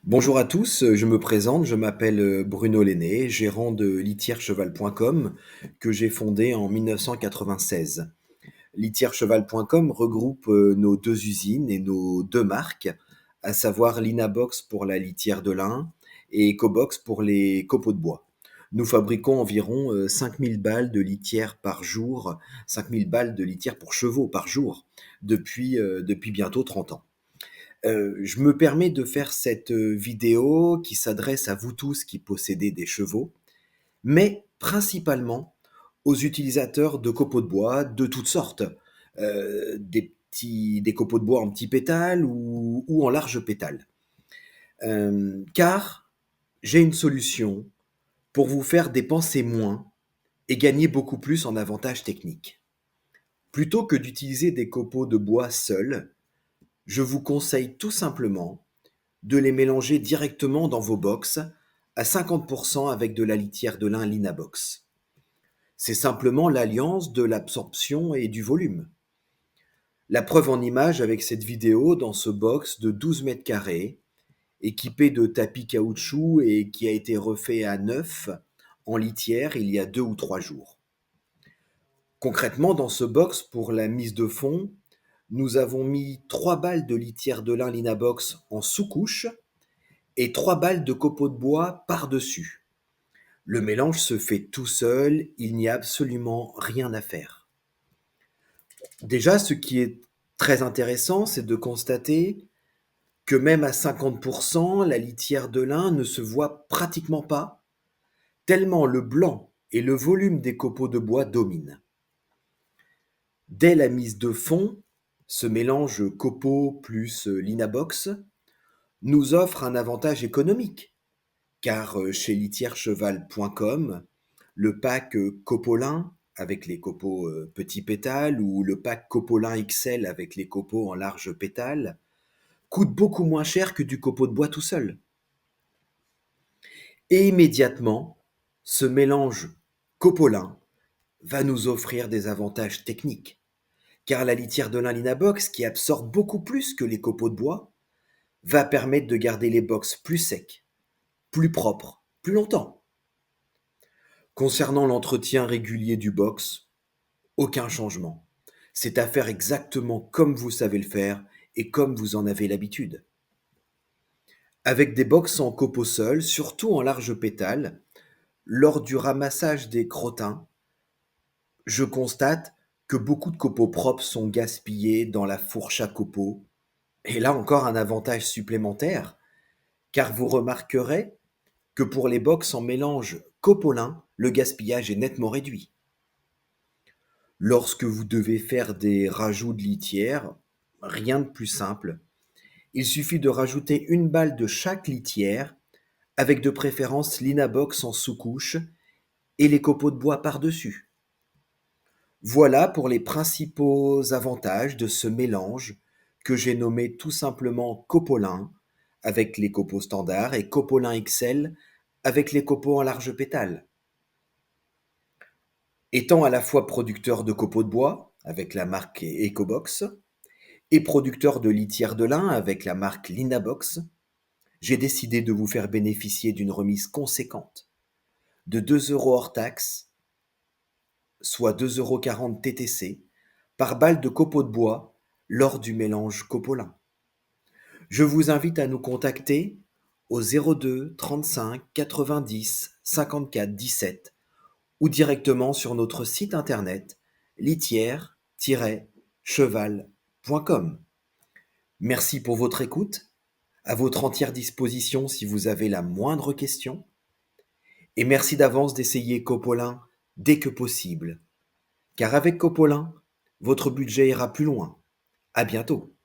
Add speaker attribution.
Speaker 1: Bonjour à tous, je me présente, je m'appelle Bruno Lenné, gérant de litiercheval.com que j'ai fondé en 1996. Litiercheval.com regroupe nos deux usines et nos deux marques, à savoir Linabox pour la litière de lin et Ecobox pour les copeaux de bois. Nous fabriquons environ 5000 balles de litière par jour, 5000 balles de litière pour chevaux par jour, depuis bientôt 30 ans. Je me permets de faire cette vidéo qui s'adresse à vous tous qui possédez des chevaux, mais principalement aux utilisateurs de copeaux de bois de toutes sortes, des copeaux de bois en petits pétales ou en large pétales. Car j'ai une solution pour vous faire dépenser moins et gagner beaucoup plus en avantages techniques. Plutôt que d'utiliser des copeaux de bois seuls, je vous conseille tout simplement de les mélanger directement dans vos box à 50% avec de la litière de lin Linabox. C'est simplement l'alliance de l'absorption et du volume. La preuve en image avec cette vidéo dans ce box de 12 mètres carrés, équipé de tapis caoutchouc et qui a été refait à neuf en litière il y a 2 ou 3 jours. Concrètement, dans ce box, pour la mise de fond, nous avons mis 3 balles de litière de lin Linabox en sous-couche et 3 balles de copeaux de bois par-dessus. Le mélange se fait tout seul, il n'y a absolument rien à faire. Déjà, ce qui est très intéressant, c'est de constater que même à 50%, la litière de lin ne se voit pratiquement pas, tellement le blanc et le volume des copeaux de bois dominent. Dès la mise de fond, ce mélange copeaux plus Linabox nous offre un avantage économique, car chez litiercheval.com, le pack Copolin avec les copeaux petits pétales ou le pack Copolin XL avec les copeaux en large pétale coûte beaucoup moins cher que du copeau de bois tout seul. Et immédiatement, ce mélange Copolin va nous offrir des avantages techniques, car la litière de lin Linabox, qui absorbe beaucoup plus que les copeaux de bois, va permettre de garder les box plus secs, plus propres, plus longtemps. Concernant l'entretien régulier du box, aucun changement. C'est à faire exactement comme vous savez le faire et comme vous en avez l'habitude. Avec des box en copeaux seuls, surtout en large pétale, lors du ramassage des crottins, je constate que beaucoup de copeaux propres sont gaspillés dans la fourche à copeaux. Et là encore un avantage supplémentaire, car vous remarquerez que pour les box en mélange copolin, le gaspillage est nettement réduit. Lorsque vous devez faire des rajouts de litière, rien de plus simple. Il suffit de rajouter une balle de chaque litière, avec de préférence l'Inabox en sous-couche et les copeaux de bois par-dessus. Voilà pour les principaux avantages de ce mélange que j'ai nommé tout simplement Copolin avec les copeaux standards et Copolin XL avec les copeaux en large pétale. Étant à la fois producteur de copeaux de bois avec la marque Ecobox et producteur de litière de lin avec la marque Linabox, j'ai décidé de vous faire bénéficier d'une remise conséquente de 2 € hors taxe, soit 2,40 € TTC, par balle de copeaux de bois lors du mélange copolin. Je vous invite à nous contacter au 02 35 90 54 17 ou directement sur notre site internet litière-cheval.com. Merci pour votre écoute, à votre entière disposition si vous avez la moindre question, et merci d'avance d'essayer Copolin dès que possible, car avec Copolin, votre budget ira plus loin. À bientôt.